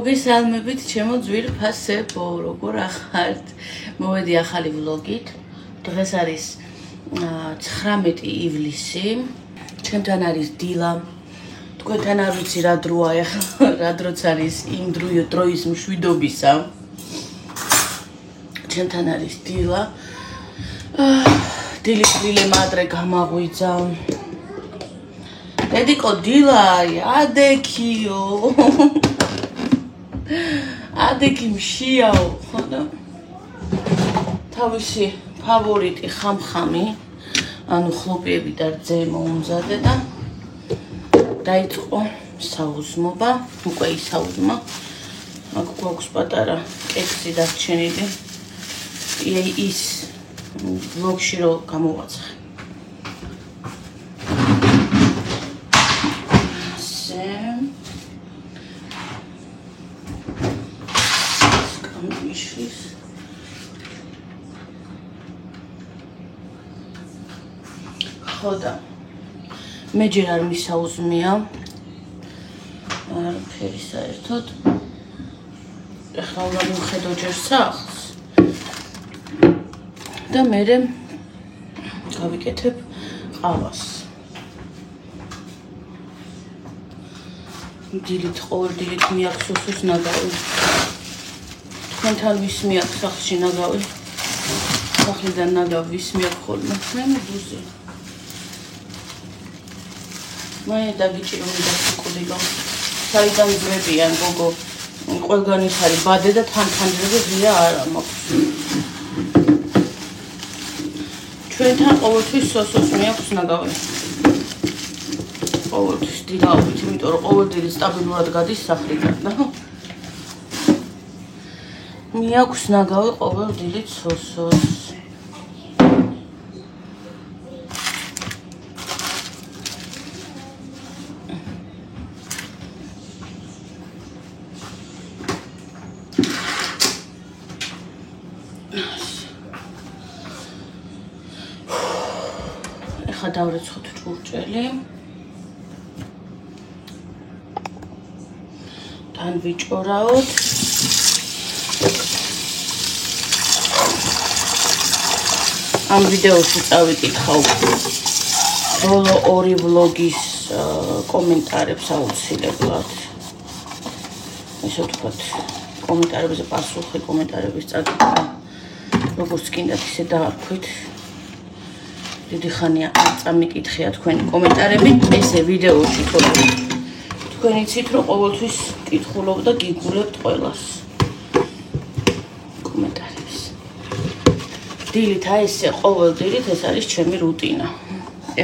მოგესალმებით ჩემო ძვირფასებო, როგორ ახალთ? მოვედი ახალი ვლოგით. დღეს არის 19 ივლისი. ჩემთან არის დილა. თქვენთან არ ვიცი რა დროა ახლა, რა დროც არის იმ დროის მშვიდობისა. ჩემთან არის დილა. დილის დილემ ადრე გამაღვიძა. დედიკო დილა, ადექიო. ადექი მშიაო, ხოდა? თავისი ფავორიტი ხამხამი, ანუ ხლოპიები და რძე მოუმზადე და დაიწყო საუზმობა, უკვე ისაუზმა. აქ გვაქვს პატარა კექსი დარჩენილი. ის ვლოგში რო გამოვაცხე. ხოდა მე ჯერ არ მისაუზმია არაფერი საერთოდ ახლა უნდა მივხედო ჯერ სახლს და მერე გავიკეთებ ყავას დილით ყოველ დილით მიაქვს სუსუს ნაგავი თქვენთან ვის მიაქვს სახლში ნაგავი სახლიდან ნაგავი ვის მიაქვს ხოლმე მე მებუზე მე დაგიჭირო მინდა სიკუდილო საიდან ძრებიან გოგო ყველგანის არის ბადე და თან-თანჯერზე ღია არა მაქვს ჩვენთან ყოველთვის სოსოს მიაქვს ნაგავი ყოველთვის დილაობით იმიტომ რომ ყოველ დილით სტაბილურად გადის სახლიდან და მიაქვს ნაგავი ყოველ დილით სოსოს დავრეცხოთ ჭურჭელი თან ვიჭორაოთ ამ ვიდეოში წავიკითხავ ბოლო 2 ვლოგის კომენტარებს აუცილებლად ესე ვთქვათ კომენტარებზე პასუხი კომენტარების წაკითხვა როგორც გინდათ ისე დაარქვით დიდი ხანია არ წამიკითხია თქვენი კომენტარები ესე ვიდეოში თორემ თქვენ იცით რომ ყოველთვის კითხულობ და გიგულებთ ყველას კომენტარებს დილით აი ესე ყოველ დილით ეს არის ჩემი რუტინა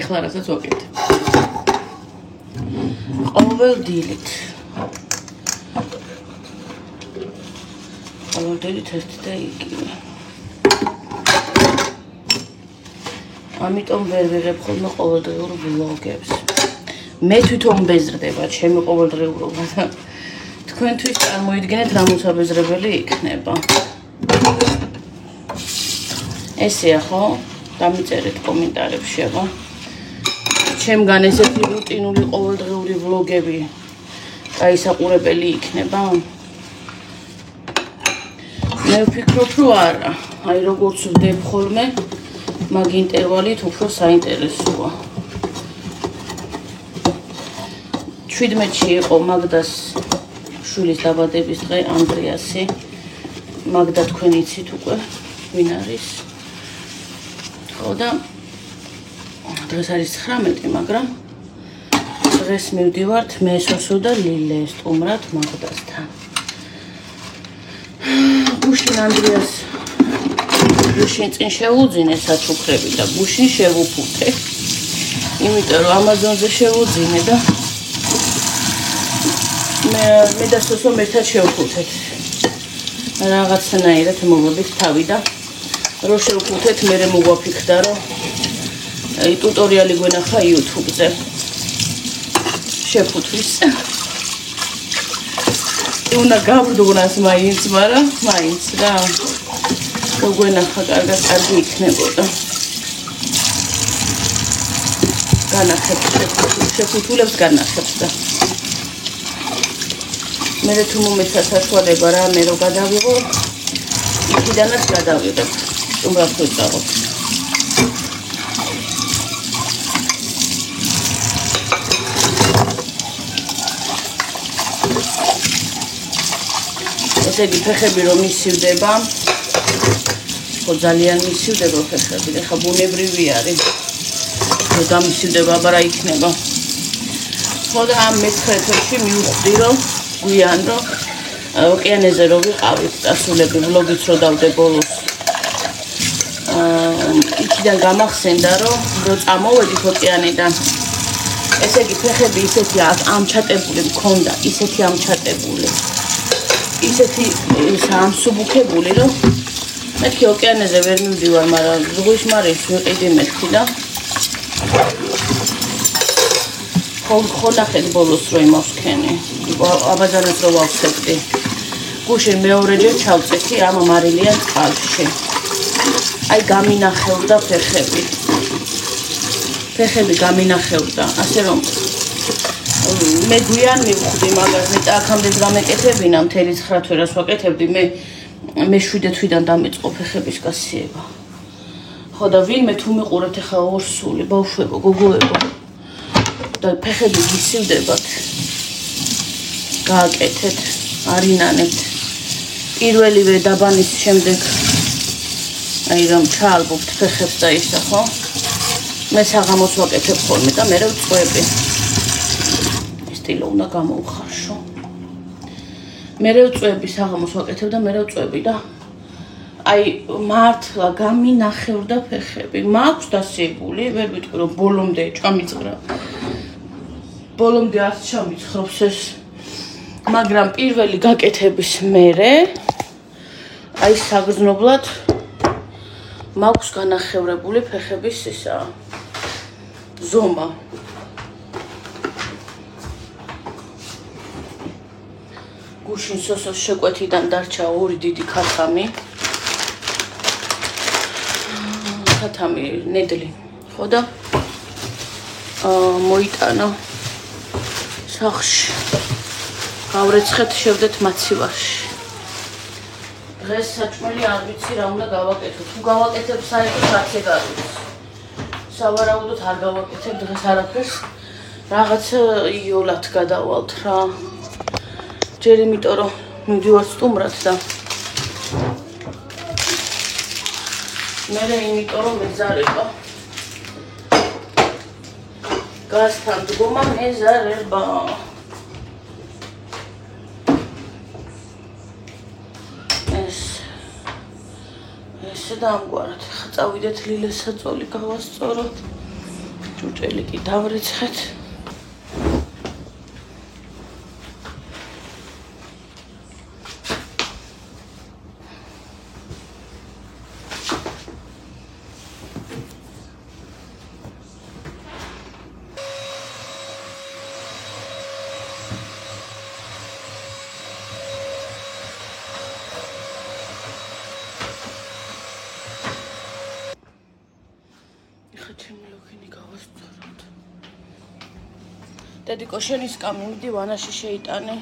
ეხლა რასაც ვაკეთებ ყოველ დილით ერთი და იგივე ამიტომ ვერ ვიღებ ხოლმე ყოველდღიურ ვლოგებს. მე თვითონ ბეზრდება ჩემი ყოველდღიურობა და თქვენთვის წარმოიდგინეთ რა მოსაბეზრებელი იქნება. ესეა ხო? დამიწერეთ კომენტარებში აბა. ჩემგან ესეთი რუტინული ყოველდღიური ვლოგები გაისაყურებელი იქნება. მე ვფიქრობ რომ არა. აი როგორც ვდებ ხოლმე მაგ ინტერვალით უფრო საინტერესოა. 17-ში იყო მაგდას შვილის დაბადების დღე ანდრიასი. მაგდა თქვენ იცით უკვე ვინ არის. ხო და დღეს არის 19, მაგრამ დღეს მივდივართ მე სოსო და ლილე სტუმრად მაგდასთან. გუშინ ანდრიას გუშინ წინ შევუძინე საჩუქრები და გუშინ შევუფუთე. იმიტომ რომ ამაზონზე შევუძინე და მე და სოსო ერთად შევუფუთეთ. რაღაცნაირად მოვებით თავი და რო შევუფუთეთ მერე მოგვაფიქრდა რომ ტუტორიალი გვენახა YouTube-ზე. შეფუთვის. უნდა გაბრუნოს მაინც, მაგრამ მაინც რა გვენახა კარგად კარგი იქნებოდა. განახებს შეფუთულებს განახებს და მე თუ მომეცა საშუალება რამე რო გადავიღო, იქიდანაც გადავიღებ. სტუმრად ვეწავოთ. ესე იგი ფეხები რომ მისივდება, ხო ძალიან მისივდება ფეხები, ეხლა ბუნებრივი არის. რომ გამისივდება, აბა რა იქნება. ხო და ამ მეცხრე თვეში მივხვდი რომ გვიან რომ ოკეანეზე რო ვიყავით, დასულები ვლოგიც რო დავდე ბოლოს. იქიდან გამახსენდა რომ წამოვედით ოკეანიდან. ესე იგი ფეხები ისეთი ამჩატებული მქონდა, ისეთი ამჩატებული. ისეთი ამსუბუქებული რომ მეთქი ოკეანეზე ვერ მივდივარ, მაგრამ ზღვის მარილს ვიყიდი მეთქი და ხო ნახეთ ბოლოს რო იმავსქენი. აბაზანებს რო ვავსებდი. გუშინ მეორეჯერ ჩავწეთი ამ მარილიან წყალში. აი გამინახევრდა ფეხები. ფეხები გამინახევრდა, ასე რომ მე გვიან მივხვდი მაგას, მე აქამდე გამეკეთებინა მთელი 9 თვერას ვაკეთებდი, მე 7 თვიდან დამეწყო ფეხების გასიება. ხო და ვინმე თუ მიყურებთ ახლა ორსული, ბავშვებო, გოგოებო და ფეხები გისივდებათ. გააკეთეთ, არინანებთ. პირველივე დაბანის შემდეგ აი რომ ჩაალბობთ ფეხებს და ისა, ხო? მე საღამოს ვაკეთებ ხოლმე და მერე ვწვევი. სტილო უნდა გამოვხარშო. მერე ვწვევი, საღამოს ვაკეთებ და მერე ვწვევი და აი მართლა გამინახევრდა ფეხები. მაქვს დასიებული, ვერ ვიტყვი რომ ბოლომდე ჩამიწყრა. ბოლომდე არც ჩამიცხრობს ეს. მაგრამ პირველი გაკეთების მერე აი საგრძნობლად მაქვს განახევრებული ფეხების ისა ზომა. გუშინ სოსოს შეკვეთიდან დარჩა 2 დიდი ქათამი. ქათამი ნედლი, ხო და მოიტანა სახლში. გავრეცხეთ, შევდეთ მაცივარში. დღეს საჭმელი არ ვიცი რა უნდა გავაკეთო. თუ გავაკეთებ საერთოდ რაც ეგაროს. სავარაუდოდ არ გავაკეთებ დღეს არაფერს. რაღაცა იოლად გადავალთ რა. ჯერ იმიტომ რომ მივდივარ სტუმრად და მერე იმიტომ რომ მეზარება. გასთან დგომა მეზარება. ესე და ამგვარად. ხა წავიდეთ ლილესაწოლი გავასწოროთ. ჭუჭელი კი დავრეცხეთ. დედიკო შენი სკამი მიდი ვანაში შეიტანე.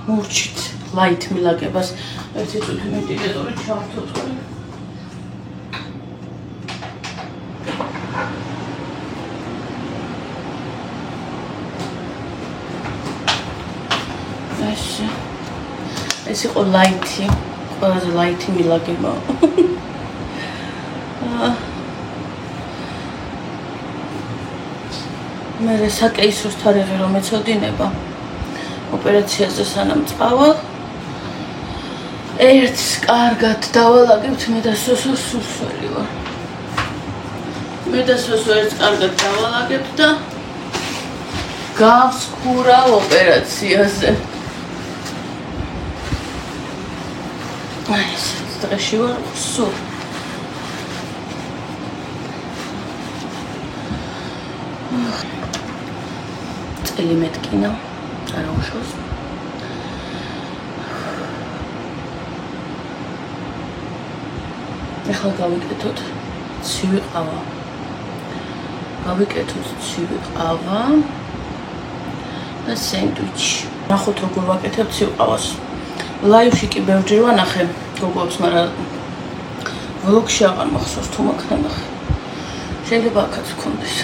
მურჩით ლაით მილაგებას ერთი წუთი ვენტილატორი ჩავთოთო. ეს იყო ლაითი, ყველაზე ლაითი მილაგება. მე საკეისროს თარიღი რომ ეცოდინება ოპერაციაზე სანამ წავალ. ერთს კარგად დავალაგებთ, მე და სოსო სურსველი ვარ. მე და სოსო ერთს კარგად დავალაგებთ და გავსხურავ ოპერაციაზე. აი, ეს დღეში ვარ სულ. წელი მეტკინა, არა უშავს. ეხლა გავიკეთოთ ცივი ყავა. და სენდვიჩი. ნახოთ როგორ ვაკეთებ ცივ ყავას. ლაივში კი ბევრჯერ ვანახე გოგოებს, მაგრამ ვლოგში აღარ მახსოვს თუ მაგ ნახე. შეიძლება აქაც გქონდეს.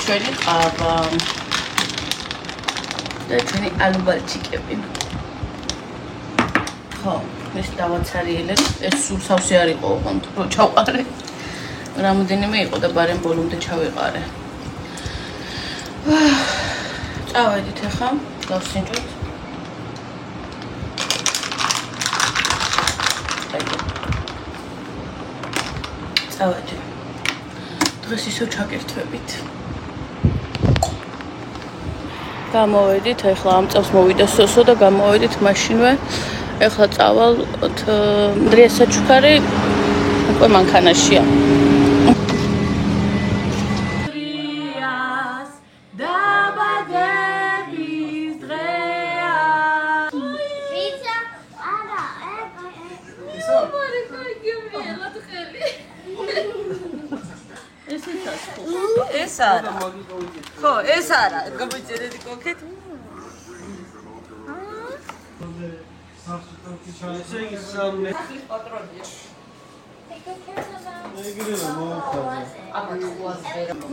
ჩვენი ყავა და ჩვენი ალუბალჩიკები. ხო, ეს დავაცარიელებ. ეს სულ სავსე არ იყო, ოღონდ რო ჩავყარე. რამოდენიმე იყო და ბარემ ბოლომდე ჩავეყარე. წავედით ახლა, გავსინჯოთ. წავედით. დღეს ისევ ჩაგერთვებით. გამოვედით, ეხლა ამ წელს მოვიდა სოსო და გამოვედით მაშინვე. ეხლა წავალთ ნდრიას საჩუქარი უკვე მანქანაშია. ეს არა. ხო, ეს არა. გამოიწერდი კონკრეტ.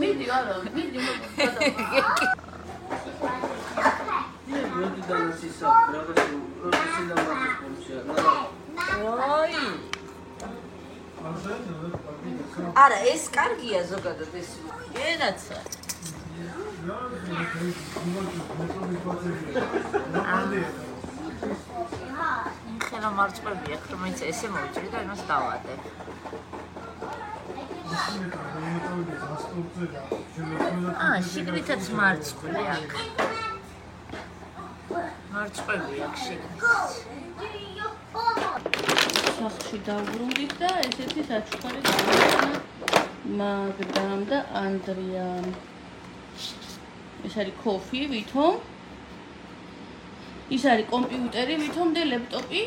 მიდი არა, მიდი არა, ეს კარგია ზოგადად ეს. ენაცა. ხელა მარწყვებია, რომელიც ესე მოვიჭრი და იმას დავადე. შიგნითაც მარწყვი აქ. მარწყები აქ შიგნით. სახლში დავბრუნდით და ესეთი საჩუქარი გავაკეთა მაგდამ და ანდრიამ. ეს არის კოფი ვითომ. ის არის კომპიუტერი ვითომ და ლეპტოპი.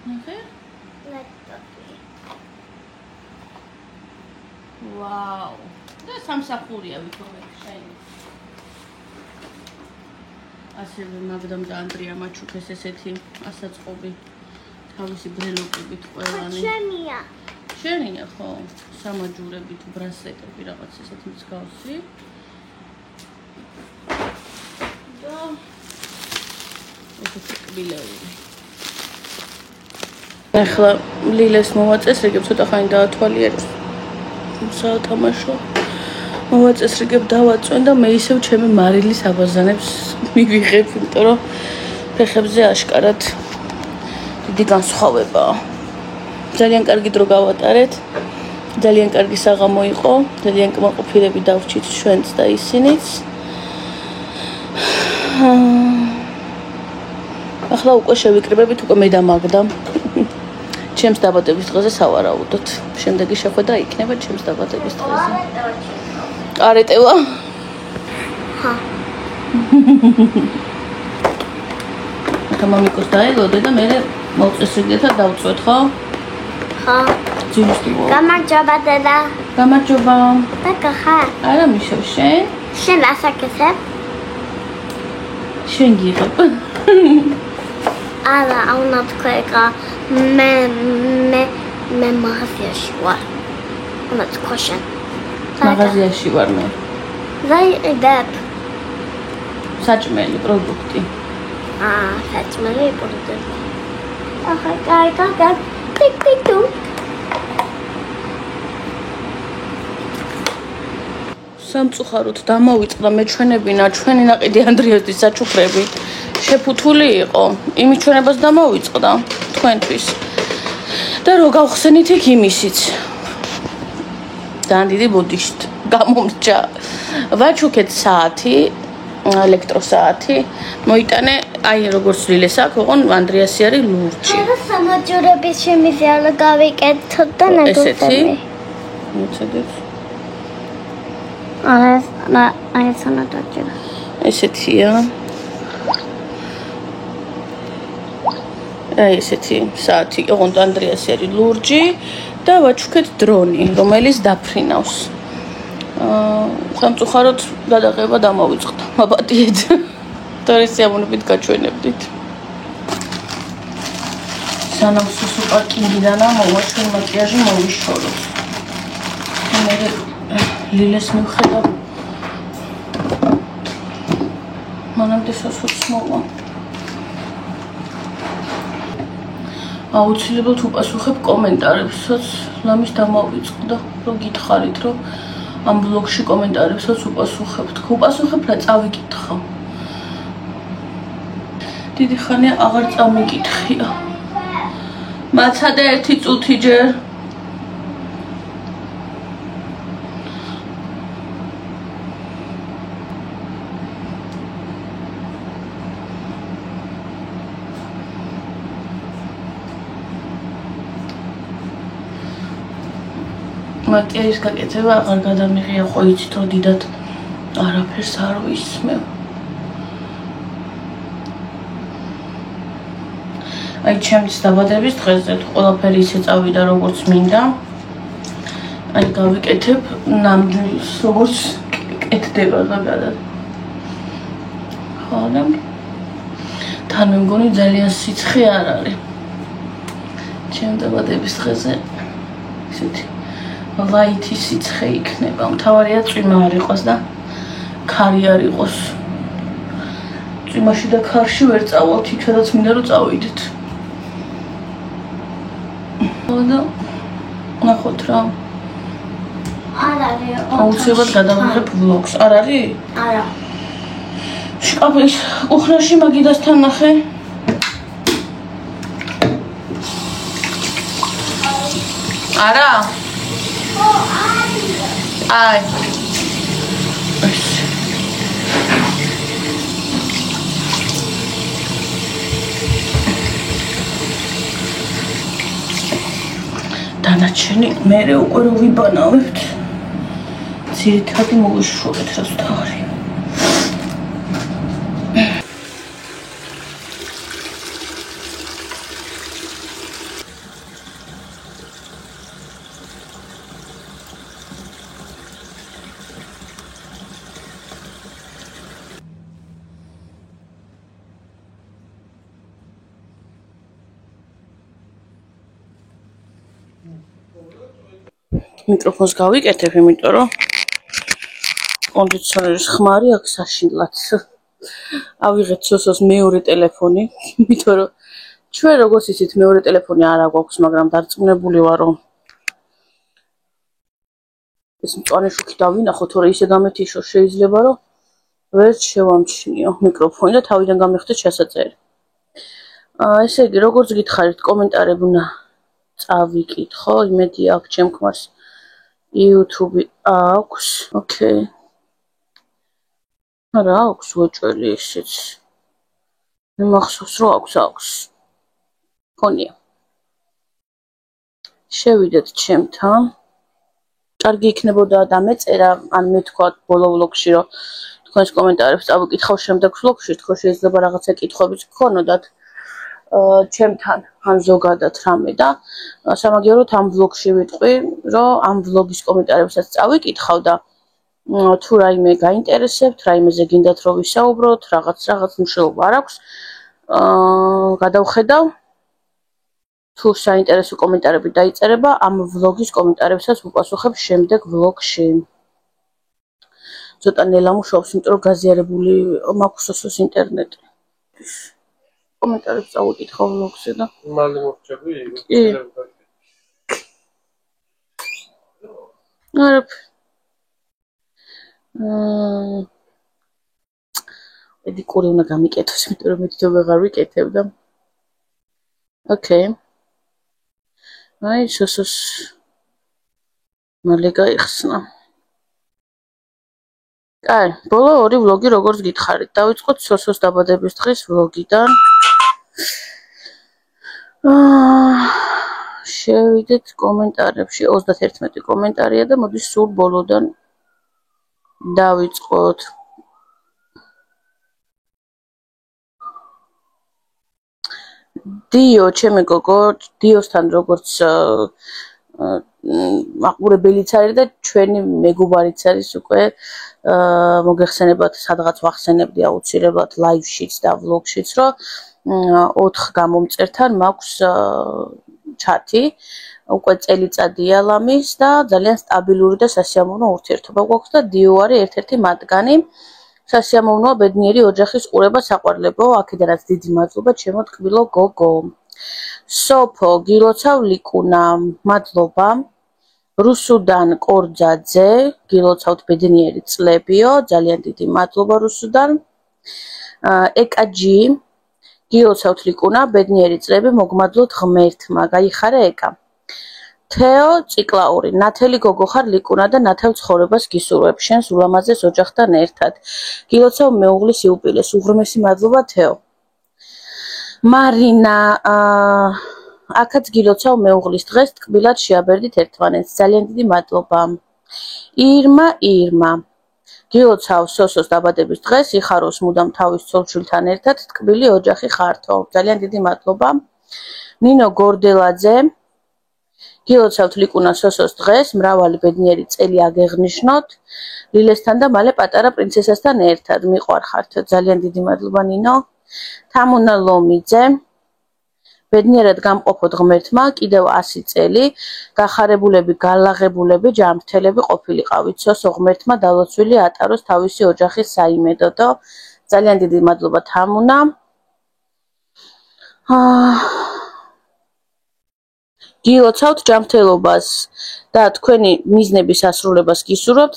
ნახე? ლეპტოპი. ვაუ. და სამსახურია ვითომ შენი. ასევე მაგდამ და ანდრიამ აჩუქეს ესეთი ასაწყობი. თავისი ბრელოკებით ყველანი. შენია. შენია ხო? სამაჯურებით ბრასლეტები რაღაც ესეთი მსგავსი. და ესეთი კბილეული. ახლა ლილეს მოვაწესრიგებ, ცოტა ხანი დაათვალიეროს. საათამაშო. მოვაწესრიგებ, დავაწვენ და მე ისევ ჩემი მარილის აბაზანებს მივიღებ, იმიტომ რომ ფეხებზე აშკარად დიდი განსხვავებაა. ძალიან კარგი დრო გავატარეთ. ძალიან კარგი საღამო იყო. ძალიან კმაყოფილები დავჭით ჩვენც და ისინიც. ახლა უკვე შევიკრიბებით უკვე მე და მაგდა. ჩემს დაბადების დღეზე სავარაუდოდ. შემდეგი შეხვედრა იქნება ჩემს დაბადების დღეზე. არეტევა? ხა. მამიკოს დაელოდე და მე მოვწესრიგდეთ და დავწვეთ, ხო? ხა. ძილისტიო. გამარჯობა დედა. გამარჯობა. და კახა. არა მიშევ შენ? შენ ასაკეთებ? შენ გიღებ. არა, აუნა თქვა მე მაღაზიაში ვარ. აუნა თქვა შენ. მაღაზიაში ვარ მე. დაიყიდებ. საჭმელი პროდუქტი. საჭმელი პროდუქტი. ახლა კაი. ტიკ. სამწუხაროდ დამოვიწყდა მეჩვენებინა ჩვენი ნაყიდი ანდრიასის საჩუქრები. შეფუთული იყო. იმის ჩვენებას დამოვიწყდა თქვენთვის. და რო გავხსენით იქ იმისიც. ძალიან დიდი ბოდიშით გამომჭა. ვაჩუქეთ საათი, ელექტროსაათი. მოიტანე, აი როგორც ლილეს აქვს, ოღონ ანდრიასი არის ლურჯი. არა სამაჯურების შემიზიარო გავიკეთოთ და ნაგებები. ესეთი? მოცადეთ. არა სანადაჭერა. ესეთია. აი ესეთი საათი, ოღონდ ანდრიასი არის ლურჯი და ვაჩუქეთ დრონი, რომელიც დაფრინავს. სამწუხაროდ გადაღება დამოვიწყდა. მაპატიეთ. თორე სიამოვნებით გაჩვენებდით. სანამ სუსუ პარკინგიდან ამოვა, ჩვენ მაკიაჟი მოვიშოროთ. მე ლილეს მივხედავ. მანამდე სასოც მოვა. აუცილებლად უპასუხებ კომენტარებსაც, ლამის დამოვიწყდა, რომ გითხარით, რომ ამ ბლოგში კომენტარებსაც უპასუხებთ. უპასუხებ რა წავიკითხა. დიდი ხანია აღარ წამიკითხია. მაცადე ერთი წუთი ჯერ. მაკიაჟის გაკეთება აღარ გადამიღია, ხო იცით რომ დიდად არაფერს არ ვისმევ. აი ჩემს დაბადების დღეზე ყველაფერი ისე წავიდა როგორც მინდა. აი გავიკეთებ ნამდვილს როგორც კეთდება ზოგადად. ხო და თან მე მგონი ძალიან სიცხე არ არის. ჩემ დაბადების დღეზე ისეთი ლაითი სიცხე იქნება. მთავარია წვიმა არ იყოს და ქარი არ იყოს. წვიმაში და ქარში ვერ წავალთ, იქ სადაც მინდა რომ წავიდეთ. და ნახოთ რა. არ არის. აუცილებლად გადავიღებ ვლოგს. არ არის? არა. შკაფის კუხნაში მაგიდასთან ნახე. არა? აი. დანარჩენი მერე უკვე რო ვიბანავებთ. ძირითადი მოვიშორეთ რაც თავი. მიკროფონს გავიკეთებ, იმიტომ რომ კონდიციონერის ხმარი აქ საშინლად. ავიღეთ სოსოს მეორე ტელეფონი, იმიტომ რომ ჩვენ როგორც ისიც მეორე ტელეფონი არ აქვს, მაგრამ დარწმუნებული ვარ, რომ ეს მწვანე შუქი დავინახო, თორე ისე გამეთიშო, შეიძლება რომ ვერც შევამჩნიო მიკროფონი და თავიდან გამიხდეთ შესაწერი. ესე იგი, როგორც გითხარით, კომენტარები უნდა წავიკითხო, იმედი აქვს ჩემ ქმარს YouTube აქვს. Okay. არა აქვს უეჭველი ისიც. მახსოვს რომ აქვს. ფონია. შევიდეთ ჩემთან. კარგი იქნებოდა დამეწერა, ან მე თქვა ბოლო ვლოგში რომ თქვენს კომენტარებს წავიკითხავ შემდეგ ვლოგში, თქო შეიძლება რაღაცა კითხვებიც გქონოდათ ჩემთან ან ზოგადად რამე და სამაგიეროდ ამ ვლოგში ვიტყვი, რომ ამ ვლოგის კომენტარებსაც წავიკითხავ და თუ რაიმე გაინტერესებთ, რაიმეზე გინდათ რომ ვისაუბროთ, რაღაც მნიშვნელობა არ აქვს. გადავხედავ თუ საინტერესო კომენტარები დაიწერება, ამ ვლოგის კომენტარებსაც ვუპასუხებ შემდეგ ვლოგში. ცოტა ნელა მუშაობს, იმიტომ რომ გაზიარებული მაქვს სოსოს ინტერნეტი. კომენტარებს წავიკითხავ ვლოგზე და მალე მოხდება კი. ედიკური უნდა გამიკეთოს, იმიტომ რომ მე თვითონ ვეღარ ვიკეთებ და Okay. აი, სოსოს მალე გაიხსნა. აი, ბოლო ორი ვლოგი როგორც გითხარით, დავიწყოთ სოსოს დაბადების დღის ვლოგიდან. შევიდეთ კომენტარებში, 31 კომენტარია და მოდი სულ ბოლოდან დავიწყოთ. დიო, ჩემი გოგო, დიოსთან როგორც მაყურებელიც არის და ჩვენი მეგობარიც არის უკვე მოგეხსენებათ, სადღაც ვახსენებდი აუცილებლად ლაივშიც და ვლოგშიც, რომ 4 გამომწერთან მაქვს ჩატი, უკვე წელიწადია ლამის და ძალიან სტაბილური და სასიამოვნო ურთიერთობა გვაქვს და დიო არის ერთ-ერთი მათგანი. სასიამოვნოა ბედნიერი ოჯახის ყურება საყვარლებო, აქედანაც დიდი მადლობა ჩემო ტკბილო გოგო. სოფო, გილოცავ ლიკუნა, მადლობა. რუსუდან კორძაძე, გილოცავთ ბედნიერი წლებიო, ძალიან დიდი მადლობა რუსუდან. ეკაჯი, გილოცავთ ლიკუნა, ბედნიერი წლები, მოგმადლოთ ღმერთმა, გაიხარე ეკა. თეო ციკლაური, ნათელი გოგო ხარ ლიკუნა და ნათელ ცხოვრებას გისურვებ შენს ულამაზეს ოჯახთან ერთად. გილოცავ მეუღლის იუბილეს, უღრმესი მადლობა თეო. მარინა, აქაც გილოცავ მეუღლის დღეს, ტკბილად შეაბერდით ერთმანეთს, ძალიან დიდი მადლობა. ირმა, გილოცავ სოსოს დაბადების დღეს, იხაროს მუდამ თავის ცოლ-შვილთან ერთად, ტკბილი ოჯახი ხართო, ძალიან დიდი მადლობა. ნინო გორდელაძე, გილოცავთ ლიკუნა სოსოს დღეს, მრავალი ბედნიერი წელი აგეღნიშნოთ, ლილესთან და მალე პატარა პრინცესასთან ერთად, მიყვარხართ, ძალიან დიდი მადლობა ნინო. თამუნა ლომიძე, ბედნიერად გამყოფოთ ღმერთმა, კიდევ 100 წელი, გახარებულები, გალაღებულები, ჯანმრთელები ყოფილიყავით, სოსო ღმერთმა დალოცვილი ატაროს თავისი ოჯახის საიმედოდო, ძალიან დიდი მადლობა თამუნა. გილოცავთ ჯანმრთელობას და თქვენი მიზნების ასრულებას გისურვებთ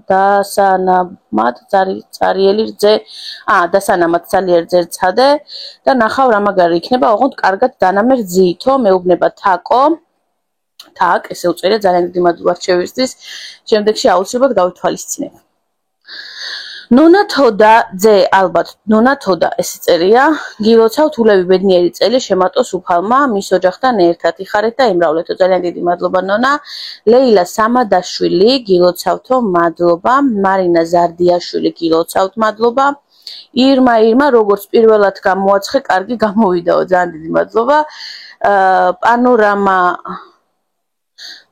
დასანამად ძლიერი რძე რცადე და ნახავ რა მაგარი იქნება, ოღონდ კარგად დანამერ ძიითო, მეუბნება თაკო. თაკ, ესე უწერია, ძალიან დიდი მადლობა რჩევისთვის, შემდეგში აუცილებლად გავითვალისწინებ. ნონა თოდა ძე ალბათ ნონა თოდა ეს წერია გილოცავ თულები ბედნიერი წელი შემატოს უფალმა მის ოჯახთან ერთად იხარეთ და იმრავლეთო ძალიან დიდი მადლობა ნონა ლეილა სამადაშვილი გილოცავთო მადლობა მარინა ზარდიაშვილი გილოცავთ მადლობა ირმა როგორც პირველად გამოაცხე კარგი გამოვიდაო ძალიან დიდი მადლობა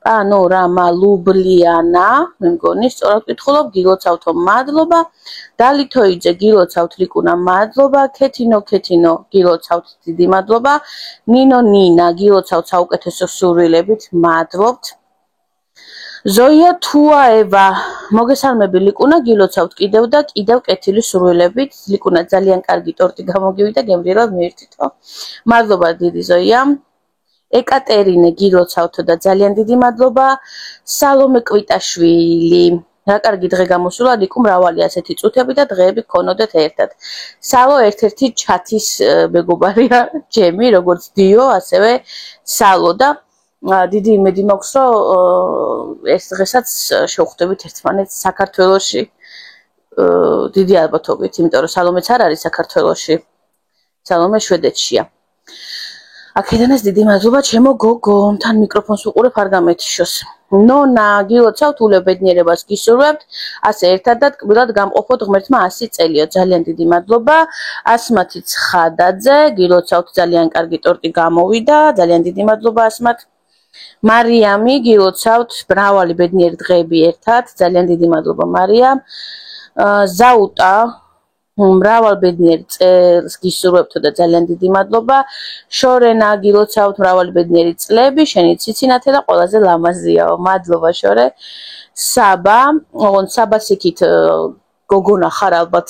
პანორამა ლუბლიანა მე მგონი სწორად ვკითხულობ გილოცავთო მადლობა დალითოიძე გილოცავთ რიკუნა მადლობა ქეთინო გილოცავთ დიდი მადლობა ნინა გილოცავთ საუკეთესო სურვილებით მადლობთ ზოია თუაევა მოგესალმები ლიკუნა გილოცავთ კიდევ და კიდევ კეთილი სურვილებით ლიკუნა ძალიან კარგი ტორტი გამოგივიდა გემრიელად მიირთითო მადლობა დიდი ზოია ეკატერინე გილოცავთო და ძალიან დიდი მადლობა სალომე კვიტაშვილი რა კარგი დღე გამოსულა ლიკუ მრავალი ასეთი წუთები და დღეები გქონოდეთ ერთად სალო ერთ-ერთი ჩათის მეგობარია ჩემი როგორც დიო ასევე სალო და დიდი იმედი მაქვს რომ ეს დღესაც შევხვდებით ერთმანეთს საქართველოში დიდი ალბათობით იმიტომ რომ სალომეც არ არის საქართველოში სალომე შვედეთშია აქედანაც დიდი მადლობა ჩემო გოგო თან მიკროფონს უყურებ არ გამეთიშოს ნონა გილოცავთ ულებედნიერებას გისურვებთ ასე ერთად და ტკბილად გამყოფოთ ღმერთმა 100 წელიო ძალიან დიდი მადლობა ასმათი ცხადაძე გილოცავთ ძალიან კარგი ტორტი გამოვიდა ძალიან დიდი მადლობა ასმათ მარიამი გილოცავთ მრავალი ბედნიერი დღეები ერთად ძალიან დიდი მადლობა მარიამ ზაუტა მრავალ ბედნიერ წელს გისურვებთო და ძალიან დიდი მადლობა შორენა გილოცავთ მრავალი ბედნიერი წლები შენი ციცინათე და ყველაზე ლამაზიაო მადლობა შორე საბა ოღონდ საბას იქით გოგონა ხარ ალბათ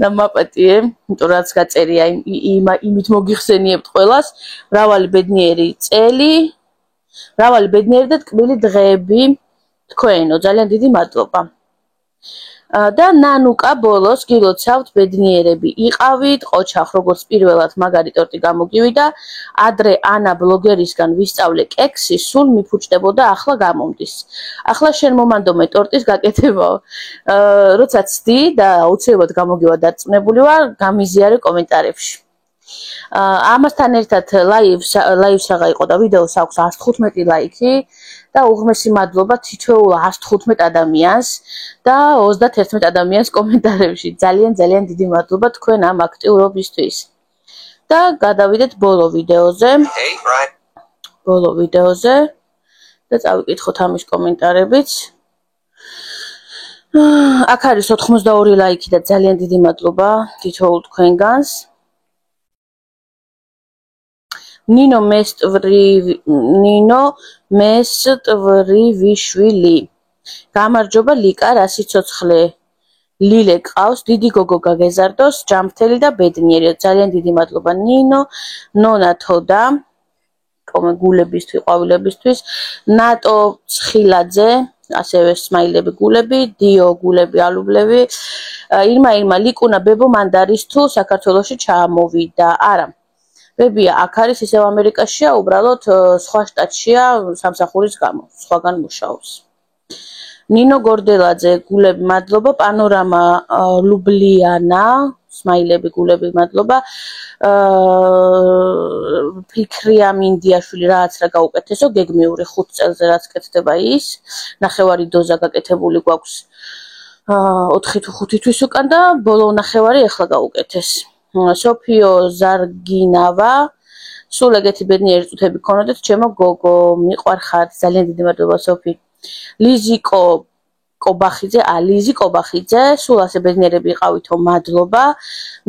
და მაპატიე იმიტომ რაც გაწერია იმით მოგიხსენიებთ ყველას მრავალი ბედნიერი წელი მრავალი ბედნიერი და ტკბილი დღეები თქვენო ძალიან დიდი მადლობა და ნანუკა ბოლოს გილოცავთ ბედნიერები იყავით ყოჩახ როგორც პირველად მაგარი ტორტი გამოგივიდა ადრე ანა ბლოგერისგან ვისწავლე კექსი სულ მიფუჭდებოდა ახლა გამომდის ახლა შენ მომანდომე ტორტის გაკეთებაო როცა ცდი და აუცილებლად გამოგივა დარწმუნებული ვარ გამიზიარე კომენტარებში ამასთან ერთად ლაივს რაღა იყო და ვიდეოს აქვს 115 ლაიქი და უღმესი მადლობა თითოეულ 115 ადამიანს და 31 ადამიანს კომენტარებში ძალიან დიდი მადლობა თქვენ ამ აქტიურობისთვის და გადავიდეთ ბოლო ვიდეოზე და წავიკითხოთ ამის კომენტარებიც აქ არის 82 ლაიქი და ძალიან დიდი მადლობა თითოეულ თქვენგანს ნინო მესტვრივიშვილი გამარჯობა ლიკა რა სიცოცხლე ლილე ყავს დიდი გოგო გაგეზარდოს ჯამრთელი და ბედნიერი ძალიან დიდი მადლობა ნინო ნონა თოდა გულებისთვის ყვავილებისთვის ნატო ცხილაძე ასევე სმაილები გულები დიო გულები ალუბლები ირმა ლიკუნა ბებო მანდარის თუ საქართველოში ჩამოვიდა არა ბებია აქ არის ისევ ამერიკაშია უბრალოდ სხვა შტატშია სამსახურის გამო სხვაგან მუშაობს ნინო გორდელაძე გულები მადლობა პანორამა ლუბლიანა სმაილები გულები მადლობა ფიქრია მინდიაშვილი რაც რა გაუკეთესო გეგმიური 5 წელზე რაც კეთდება ის ნახევარი დოზა გაკეთებული გვაქვს 4 თუ 5 თვის უკან და ბოლო ნახევარი ახლა გაუკეთეს სოფიო ზარგინავა სულ ეგეთი ბედნიერი წუთები გქონოდეთ ჩემო გოგო მიყვარხართ ძალიან დიდი მადლობა სოფი ლიზი კობახიძე სულ ასე ბედნიერები იყავითო მადლობა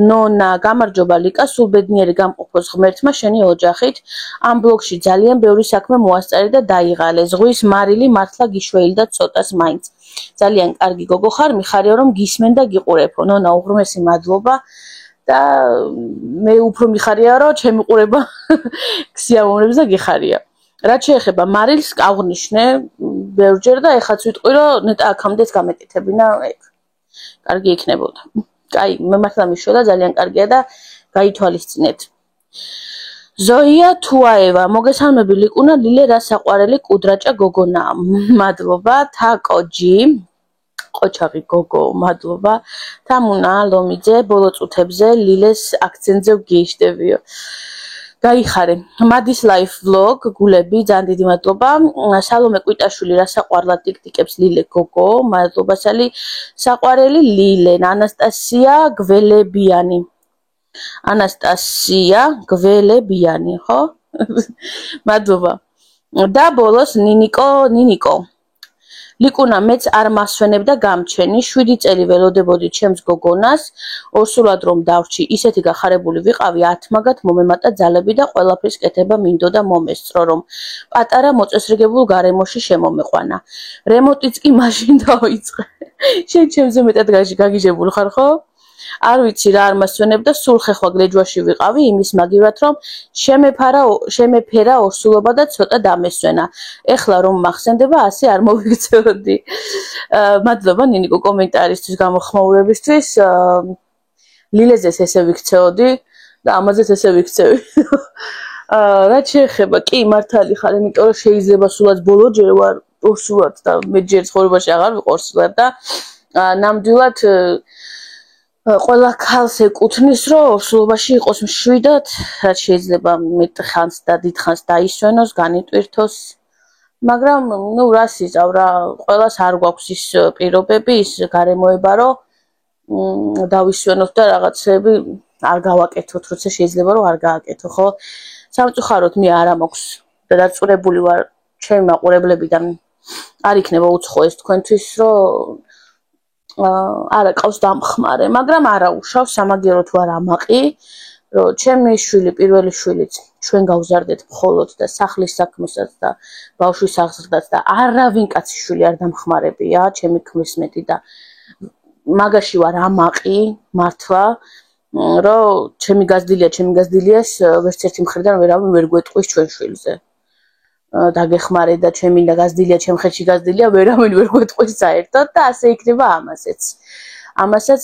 ნონა გამარჯობა ლიკა სულ ბედნიერი გამყოფოს ღმერთმა შენი ოჯახით ამ ბლოგში ძალიან ბევრი საქმე მოასწარი და დაიღალე ზღვის მარილი მართლა გიშველი და ცოტას მაინც ძალიან კარგი გოგო ხარ მიხარია რომ გისმენ და გიყურებო ნონა უღრმესი მადლობა და მე უფრო მიხარია რომ ჩემი ყურება გსიამოვნებს და გიხარია რაც შეეხება მარილს აღნიშნე ბევრჯერ და ეხაც ვიტყვი რომ ნეტა აქამდეც გამეკეთებინა ეგ კარგი იქნებოდა კაი მე მართლა მიშველა ძალიან კარგია და გაითვალისწინეთ ზოია თუაევა მოგესალმები ლიკუნა ლილე რა საყვარელი კუდრაჭა გოგონა მადლობა თაკოჯი ყოჩაღი გოგო, მადლობა. თამუნა ლომიძე, ბოლო წუთებზე ლილეს აქცენტზე ვგეიშდებიო. გაიხარე. მადის live vlog, გულები, ძალიან დიდი მადლობა. სალომე კვიტაშვილი რა საყვარლად ტიკტიკებს ლილე გოგო, მადლობა სალი. საყვარელი ლილე, ანასტასია გველებიანი. ანასტასია გველებიანი, ხო? მადლობა. და ბოლოს ნინიკო. ლიკუნა მეც არ მასვენებდა გამჩენი 7 წელი ველოდებოდი ჩემს გოგონას ორსულად რომ დავრჩი ისეთი გახარებული ვიყავი 10 მაგათ მომემატა ძალები და ყველაფრის კეთება მინდოდა მომესწრო რომ პატარა მოწესრიგებულ გარემოში შემომეყვანა რემონტიც კი მაშინ დაიწყე შენ ჩემზე მეტად გაგიჟებული ხარ ხო არ ვიცი რა არ მასვენებდა სულ ხეხვა გლეჯვაში ვიყავი იმის მაგივრად რომ შემეფერა ორსულობა და ცოტა დამესვენა ეხლა რომ მახსენდება ასე არ მოვიქცეოდი მადლობა ნინიკო კომენტარისთვის გამოხმაურებისთვის ლილეზეს ესე ვიქცეოდი და ამაზეც ესე ვიქცევი რაც შეეხება კი მართალი ხარ იმიტომ რომ შეიძლება სულაც ბოლოჯერ ვარ ორსულად და მე ჯერ ცხოვრებაში აღარ ვიყო ორსულად და ნამდვილად ყველა ქალს ეკუთვნის რომ ორსულობაში იყოს მშვიდად რაც შეიძლება მეტ ხანს და დიდ ხანს დაისვენოს განიტვირთოს მაგრამ ნუ რას იზავ რა ყველას არ გვაქვს ის პირობები ის გარემოება რომ დავისვენოთ და რაღაცები არ გავაკეთოთ როცა შეიძლება რომ არ გააკეთო ხო სამწუხაროდ მე არა მაქვს და დაწურებული ვარ ჩემი მაყურებლებიდან არ იქნება უცხო ეს თქვენთვის რომ არა ყავს დამხმარე, მაგრამ არა უშავს სამაგიეროდ ვარ ამაყი, რომ ჩემი შვილი, პირველი შვილიც ჩვენ გავზარდეთ მხოლოდ და სახლის საქმესაც და ბავშვის აღზრდაც და არავინ კაცი შვილი არ დამხმარებია, ჩემი ქმრის მეტი და მაგაში ვარ ამაყი, მართლა, რომ ჩემი გაზრდილიას ვერც ერთი მხრიდან ვერავინ ვერ გვეტყვის ჩვენ შვილზე. დაგეხმარე და ჩემი და გაზრდილია ჩემ ხელში გაზრდილია ვერავინ ვერ გვეტყვის საერთოდ და ასე იქნება ამასაც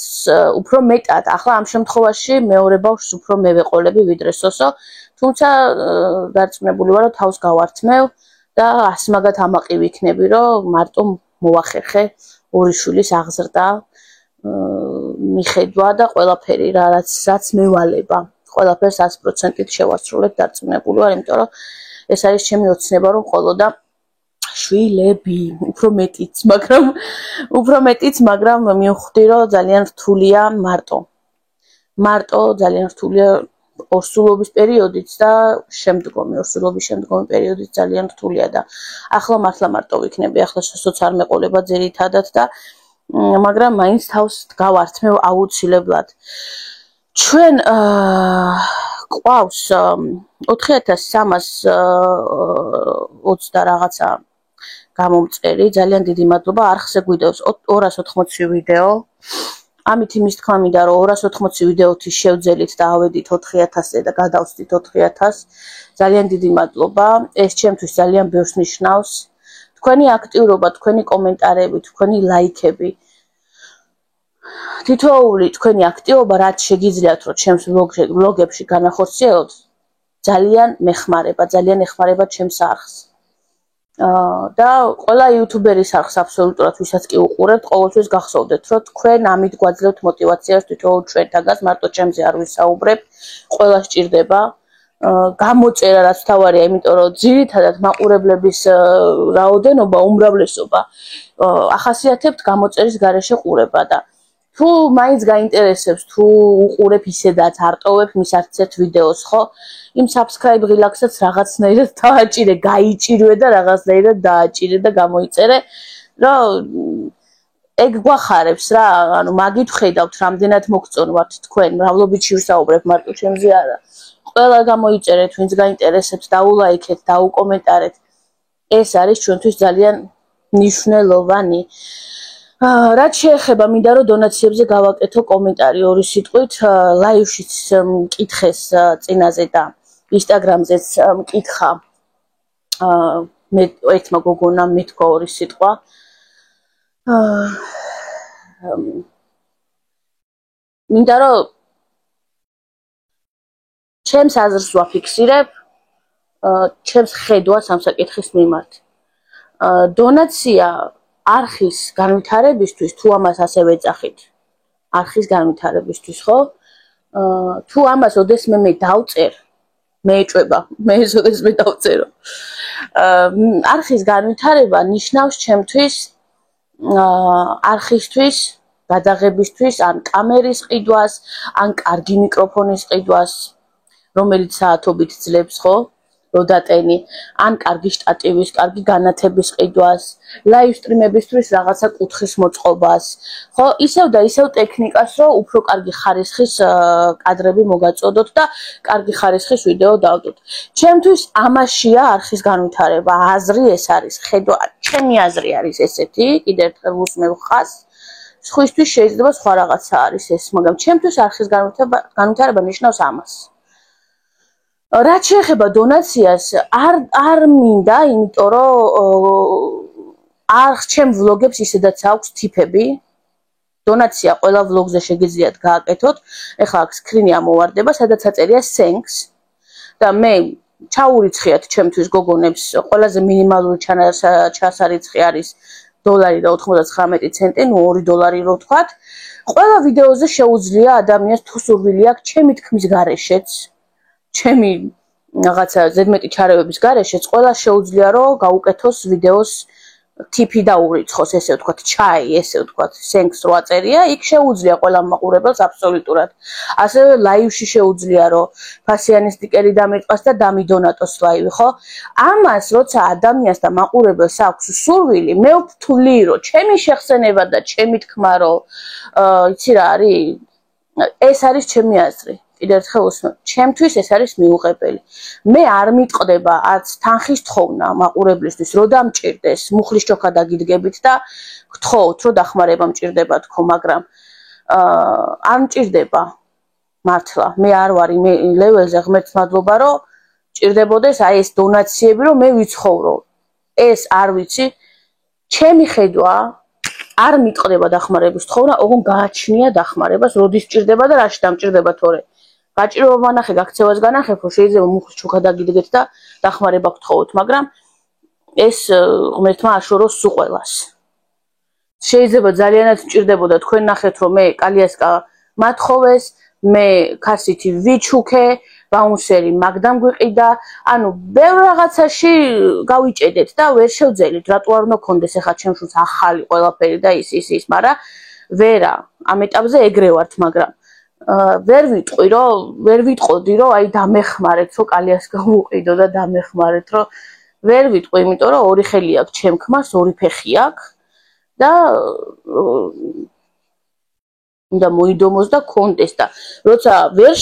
უფრო მეტად ახლა ამ შემთხვევაში მეორე ბავშვს უფრო მე ვეყოლები ვიდრე სოსო თუმცა დარწმუნებული ვარ რომ თავს გავართმევ და ასე მაგათ ამაყი ვიქნები რომ მარტო მოვახერხე ორი შვილის აღზრდა მიხედვა და ყველაფერი რაც მევალება ყველაფერს 100%-ით შევასრულებ დარწმუნებული ვარ იმიტომ რომ ეს არის ჩემი ოცნება რომ ყოლოდა შვილები უფრო მეტიც მაგრამ მივხვდი რომ ძალიან რთულია მარტო ძალიან რთულია ორსულობის პერიოდიც და ორსულობის შემდგომი პერიოდიც ძალიან რთულია და ახლა მართლა მარტო ვიქნები ახლა შესოც არ მეყოლება ძირითადად და მაგრამ მაინც თავს გავართმევ აუცილებლად ჩვენ ყავს 4320 და რაღაცა გამომწერი ძალიან დიდი მადლობა არხზე გვიდევს 280 ვიდეო ამით იმის თქმა მინდა რომ 280 ვიდეოთი შევძელით და ავედით 4000-ზე და გადავწდით 4000 ძალიან დიდი მადლობა ეს ჩემთვის ძალიან ბევრს ნიშნავს თქვენი აქტიურობა თქვენი კომენტარები თქვენი ლაიქები თითოეული თქვენი აქტივობა რაც შეგიძლიათ რომ ჩემს ბლოგებში განახორციელოთ ძალიან ეხმარება ჩემს არხს და ყველა იუთუბერის არხს აბსოლუტურად ვისაც კი უყურებთ ყოველთვის გახსოვდეთ რომ თქვენ ამით გვაძლევთ мотивაციას თითოეულ ჩვენთაგას მარტო ჩემზე არ ვისაუბრებ ყველა სჭირდება გამოწერა რაც თავარია იმიტომ რომ ძირითადად მაყურებლების რაოდენობა უმრავლესობა ახასიათებთ გამოწერის გარეშე ყურება და თუ მაინც გაინტერესებს თუ უყურებ ისედაც არტოვებ მის არც ერთ ვიდეოს ხო იმ subscribe relax-ს რაღაცნაირად დააჭირე გაიჭირვე და რაღაცნაირად დააჭირე და გამოიწერე რომ ეგ გვახარებს რა ანუ მაგით ხედავთ რამდენად მოგწონვართ თქვენ მრავლობითში ვსაუბრებ მარტო ჩემზე არა ყველა გამოიწერეთ ვინც გაინტერესებს დაულაიქეთ დაუკომენტარეთ ეს არის ჩვენთვის ძალიან მნიშვნელოვანი რაც შეეხება მინდა რომ დონაციებზე გავაკეთო კომენტარი ორი სიტყვით ლაივშიც მკითხეს წინაზე და ინსტაგრამზეც მკითხა მე ერთმა გოგონამ მithქვა ორი სიტყვა მინდა რომ ჩემს აზრს ვაფიქსირებ ჩემს ხედვას ამ საკითხის მიმართ დონაცია არხის განვითარებისთვის თუ ამას ასე ვეძახით. არხის განვითარებისთვის, ხო? თუ ამას ოდესმე მე დავწერ, მე ეჭვება, მე ოდესმე დავწერო. არხის განვითარება ნიშნავს ჩემთვის არხისთვის გადაღებისთვის, ან კამერის ყიდვას, ან კარგი მიკროფონის ყიდვას, რომელიც საათობით ძლებს, ხო? როდატენი, ან კარგი შტატივის, კარგი განათების ყიდვას, ლაივ სტრიმებისთვის რაღაცა კუთხის მოწყობას, ხო? ისევ და ისევ ტექნიკას, რომ უფრო კარგი ხარისხის კადრები მოგაწოდოთ და კარგი ხარისხის ვიდეო დავდოთ. ჩემთვის ამაშია არხის განვითარება, აზრი ეს არის, ხედვა, ჩემი აზრი არის ესეთი, კიდევ ერთხელ ვუსმევ ხას. სხვისთვის შეიძლება სხვა რაღაცა არის ეს, მაგრამ ჩემთვის არხის განვითარება ნიშნავს ამას. რაც შეეხება დონაციას, არ მინდა, იმიტომ რომ ჩემ ვლოგებს ისედაც აქვს თიფები. დონაცია ყველა ვლოგზე შეგიძლიათ გააკეთოთ. ეხლა აქ სკრინი ამოვარდება, სადაც აწერია thanks და მე ჩაურიცხიათ ჩემთვის გოგონებს, ყველაზე მინიმალური ჩასარიცხი არის $1.99, ნუ $2 რო ვთქვათ. ყველა ვიდეოზე შეუძლია ადამიანს თუ სურვილი აქვს ჩემი თქმის გარეშეც, ჩემი რაღაცა ზედმეტი ჩარევების გარეშეც, ყველა შეუძლია რომ გაუკეთოს ვიდეოს ტიპი დაურიცხოს, ესე ვთქვათ, ჩაი, ესე ვთქვათ, thanks რო აწერია, იქ შეუძლია ყველა მაყურებელს აბსოლუტურად. ასევე ლაივში შეუძლია რომ ფასიანი სტიკერი დამირწყას და დამიდონატოს ლაივი, ხო? ამას როცა ადამიანს და მაყურებელს აქვს სურვილი, მე ვთვლი რომ ჩემი შეხსენება და ჩემი თქმა რომ იცი რა არის? ეს არის ჩემი აზრი. კიდევ ერთხელ ვუსმევ, ჩემთვის ეს არის მიუღებელი. მე არ მიტყდება არც თანხის თხოვნა მაყურებლისთვის, რომ დამჭირდეს, მუხლის ჩოქა დაგიდგებით და გთხოვთ, რომ დახმარება მჭირდება თქო, მაგრამ არ მჭირდება მართლა. მე არ ვარ იმ ლეველზე, ღმერთს მადლობა, რომ მჭირდებოდეს აი ეს დონაციები, რომ მე ვიცხოვრო. ეს არ ვიცი, ჩემი ხედვა არ მიტყდება დახმარების თხოვნა, ოღონ გააჩნია დახმარებას, როდის მჭირდება და რაში დამჭირდება თორე. გაჭირვება მანახე, გაქცევას განახებ, რომ შეიძლება მუხლის ჩოქა დაგიდგეთ და დახმარება გთხოვოთ, მაგრამ ეს ღმერთმა აშოროს სულ ყველას. შეიძლება ძალიანაც მჭირდებოდა თქვენ ნახეთ, რომ მე კალიასკა მათხოვეს, მე ქასითი ვიჩუქე, ბაუნსერი მაგდამ გვიყიდა, ანუ ბევრ რაღაცაში გავიჭედეთ და ვერ შევძელით, რატო არ უნდა გქონდეს ახლა ჩემშუც ახალი ყველაფერი და ის, მაგრამ ვერა, ამ ეტაპზე ეგრე ვართ, მაგრამ ვერ ვიტყოდი, რომ აი დამეხმარეთ, რომ კალიასკა მოვყიდო და დამეხმარეთ, რომ ვერ ვიტყვი, იმიტომ რომ ორი ხელი აქვს ჩემ ქმარს, ორი ფეხი აქვს და უნდა მოიდომოს და კონდეს და როცა ვერ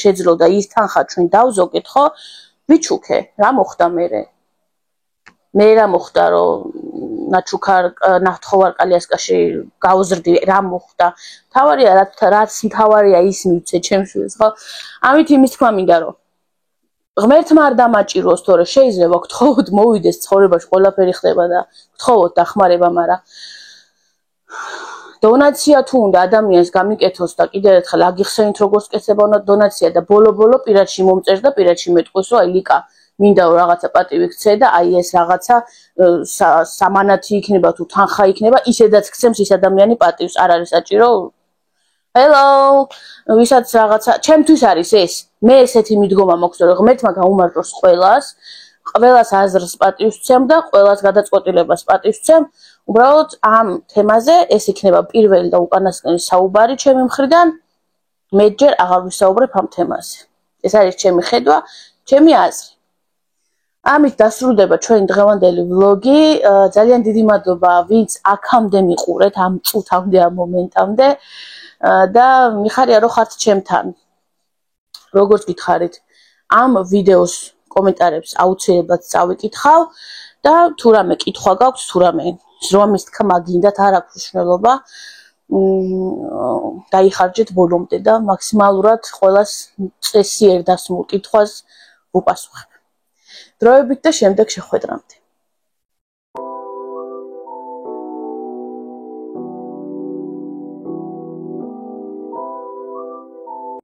შეძლო და ის თანხა ჩვენ დავზოგეთ, ხო? ვიჩუქე, რა მოხდა მერე? მე რა მოხდა, რომ ნაჩუქარ ნათხოვარ კალიასკაში გავზრდი, რა მოხდა? თავარია რაც თავარია ის მივცე ჩემს შვილს, ხო? ამით იმის თქმა მინდა, რომ ღმერთმა არ დამაჭიროს, თორე შეიძლება გთხოვოთ მოვიდეს ცხოვრებაში, ყველაფერი ხდება და გთხოვოთ დახმარება, მაგრამ დონაცია თუ უნდა ადამიანს გამიკეთოს და კიდევ ერთხელ აგიხსენით როგორც კეთება დონაცია და ბოლო პირადში მომწერს და პირადში მეტყვის, რომ აი ლიკა მინდა რომ რაღაცა პატივი გცე და აი ეს რაღაცა სამანათი იქნება თუ თანხა იქნება, ისედაც გცემს ის ადამიანი პატივს, არ არის საჭირო. Hello, ვისაც რაღაცა, ჩემთვის არის ეს. მე ესეთი მიდგომა მაქვს, რომ ღმერთმა გაუმარტოს ყველას აზრს პატივს ვცემ და ყველას გადაწყვეტილებას პატივს ვცემ. უბრალოდ ამ თემაზე ეს იქნება პირველი და უკანასკნელი საუბარი ჩემი მხრიდან. მე ჯერ აღარ ვისაუბრებ ამ თემაზე. ეს არის ჩემი ხედვა, ჩემი აზრი. ამით დასრულდება ჩვენი დღევანდელი ვლოგი. ძალიან დიდი მადლობა, ვინც აქამდე მიყურეთ, ამ წუთამდე, ამ მომენტამდე და მიხარია რომ ხართ ჩემთან. როგორც გითხარით, ამ ვიდეოს კომენტარებს აუცილებლად წავიკითხავ და თუ რამე კითხვა გაქვთ, თუ რამე ზრომის თქმა გინდათ, არ აქვს მნიშვნელობა. დაიხარჯეთ ბოლომდე და მაქსიმალურად ყველას წესიერ დასმულ კითხვას ვუპასუხებ. დროებით და შემდეგ შეხვედრამდე.